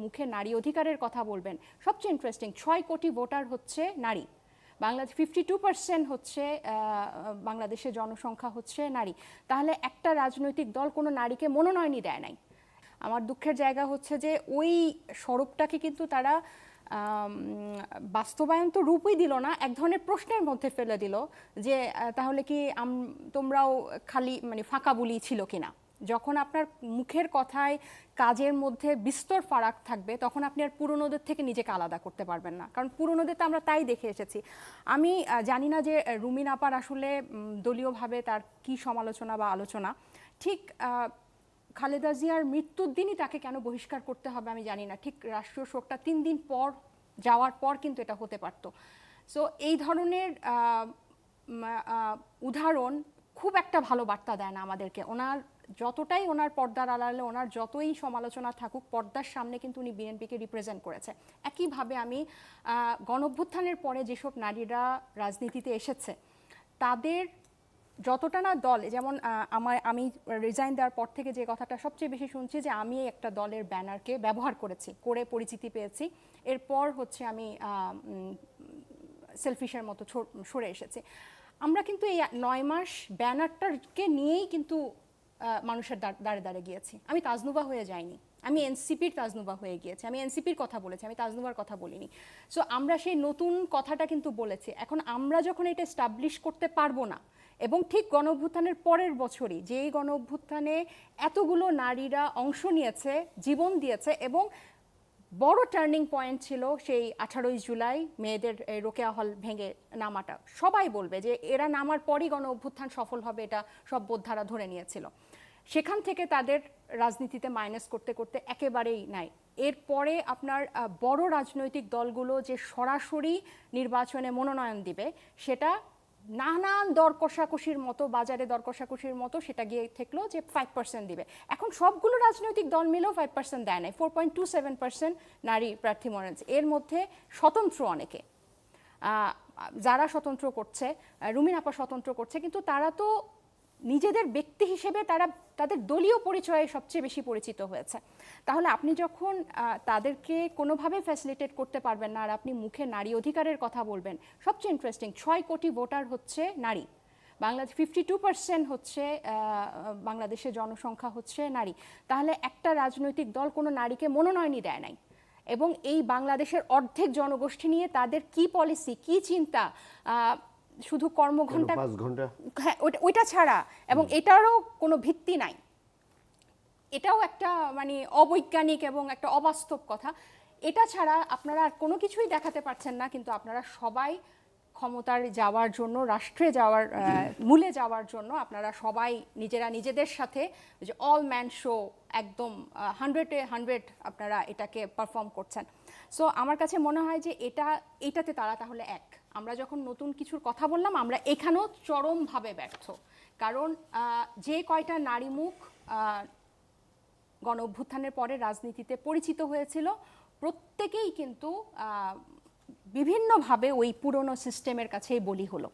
মুখে নারী অধিকারের কথা বলবেন, সবচেয়ে ইন্টারেস্টিং 6 কোটি ভোটার হচ্ছে নারী। বাংলাদেশ 52% হচ্ছে বাংলাদেশের জনসংখ্যা হচ্ছে নারী। তাহলে একটা রাজনৈতিক দল কোনো নারীকে মনোনয়নই দেয় নাই। আমার দুঃখের জায়গা হচ্ছে যে ওই স্বরূপটাকে কিন্তু তারা বাস্তবায়ন তো রূপই দিল না, এক ধরনের প্রশ্নের মধ্যে ফেলে দিল যে তাহলে কি তোমরাও খালি মানে ফাঁকা বুলি ছিল কিনা। যখন আপনার মুখের কথায় কাজের মধ্যে বিস্তর ফারাক থাকবে তখন আপনি আর পুরনোদের থেকে নিজেকে আলাদা করতে পারবেন না, কারণ পুরনোদের তো আমরা তাই দেখে এসেছি। আমি জানি না যে রুমিন আপার আসলে দলীয়ভাবে তার কি সমালোচনা বা আলোচনা, ঠিক খালেদা জিয়ার মৃত্যুর দিনই তাকে কেন বহিষ্কার করতে হবে আমি জানি না, ঠিক রাষ্ট্রীয় শোকটা 3 দিন পর যাওয়ার পর কিন্তু এটা হতে পারতো। সো এই ধরনের উদাহরণ খুব একটা ভালো বার্তা দেয় না আমাদেরকে। ওনার যতটাই ওনার পর্দার আড়ালে ওনার যতই সমালোচনা থাকুক, পর্দার সামনে কিন্তু উনি বিএনপিকে রিপ্রেজেন্ট করেছে। একইভাবে আমি গণঅভ্যুত্থানের পরে যেসব নারীরা রাজনীতিতে এসেছে তাদের যতটা না দল, যেমন আমি রিজাইন দেওয়ার পর থেকে যে কথাটা সবচেয়ে বেশি শুনছি যে আমি একটা দলের ব্যানারকে ব্যবহার করে পরিচিতি পেয়েছি, এরপর হচ্ছে আমি সেলফিশের মতো সরে এসেছি। আমরা কিন্তু এই 9 মাস ব্যানারটাকে নিয়েই কিন্তু মানুষের দ্বারে দ্বারে গিয়েছি। আমি তাজনুবা হয়ে যাইনি, আমি এনসিপির তাজনুবা হয়ে গিয়েছি, আমি এনসিপির কথা বলেছি, আমি তাজনুবার কথা বলিনি। সো আমরা সেই নতুন কথাটা কিন্তু বলেছি। এখন আমরা যখন এটা এস্টাবলিশ করতে পারবো না, এবং ঠিক গণঅভ্যুত্থানের পরের বছরই যেই গণঅভ্যুত্থানে এতগুলো নারীরা অংশ নিয়েছে, জীবন দিয়েছে, এবং বড় টার্নিং পয়েন্ট ছিল সেই 18ই জুলাই মেয়েদের রোকেয়া হল ভেঙে নামাটা। সবাই বলবে যে এরা নামার পরই গণঅভ্যুত্থান সফল হবে, এটা সব বোদ্ধারা ধরে নিয়েছিল। সেখান থেকে তাদের রাজনীতিতে মাইনাস করতে করতে একেবারেই নাই। এরপরে আপনার বড় রাজনৈতিক দলগুলো যে সরাসরি নির্বাচনে মনোনয়ন দিবে সেটা নানান দর কষাকষির মতো, বাজারে দর কষাকষির মতো সেটা গিয়ে থাকলো যে 5% দিবে। এখন সবগুলো রাজনৈতিক দল মিলেও 5% দেয় নাই, 4.27% নারী প্রার্থী মনোনয়ন। এর মধ্যে স্বতন্ত্র অনেকে, যারা স্বতন্ত্র করছে, রুমিন আপা স্বতন্ত্র করছে, কিন্তু তারা তো নিজেদের ব্যক্তি হিসেবে তারা তাদের দলীয় পরিচয়ে সবচেয়ে বেশি পরিচিত হয়েছে। তাহলে আপনি যখন তাদেরকে কোনোভাবে ফ্যাসিলিটেট করতে পারবেন না আর আপনি মুখে নারী অধিকারের কথা বলবেন, সবচেয়ে ইন্টারেস্টিং 6 কোটি ভোটার হচ্ছে নারী। বাংলাদেশ 52% হচ্ছে বাংলাদেশের জনসংখ্যা হচ্ছে নারী। তাহলে একটা রাজনৈতিক দল কোনো নারীকে মনোনয়নই দেয় নাই, এবং এই বাংলাদেশের অর্ধেক জনগোষ্ঠী নিয়ে তাদের কি পলিসি, কি চিন্তা, শুধু কর্মঘণ্টা, হ্যাঁ ওইটা ছাড়া, এবং এটারও কোনো ভিত্তি নাই, এটাও একটা মানে অবৈজ্ঞানিক এবং একটা অবাস্তব কথা। এটা ছাড়া আপনারা আর কোনো কিছুই দেখাতে পারছেন না, কিন্তু আপনারা সবাই ক্ষমতার যাওয়ার জন্য, রাষ্ট্রে যাওয়ার মূলে যাওয়ার জন্য আপনারা সবাই নিজেরা নিজেদের সাথে যে অল ম্যান শো একদম 100-এ 100 আপনারা এটাকে পারফর্ম করছেন। সো আমার কাছে মনে হয় যে এটাতে তারা তাহলে এক। আমরা যখন নতুন কিছুর কথা বললাম, আমরা এখানেও চরমভাবে ব্যর্থ, কারণ যে কয়টা নারী মুখ গণঅভ্যুত্থানের পরে রাজনীতিতে পরিচিত হয়েছিল প্রত্যেকেই কিন্তু বিভিন্নভাবে ওই পুরনো সিস্টেমের কাছেই বলি হলো।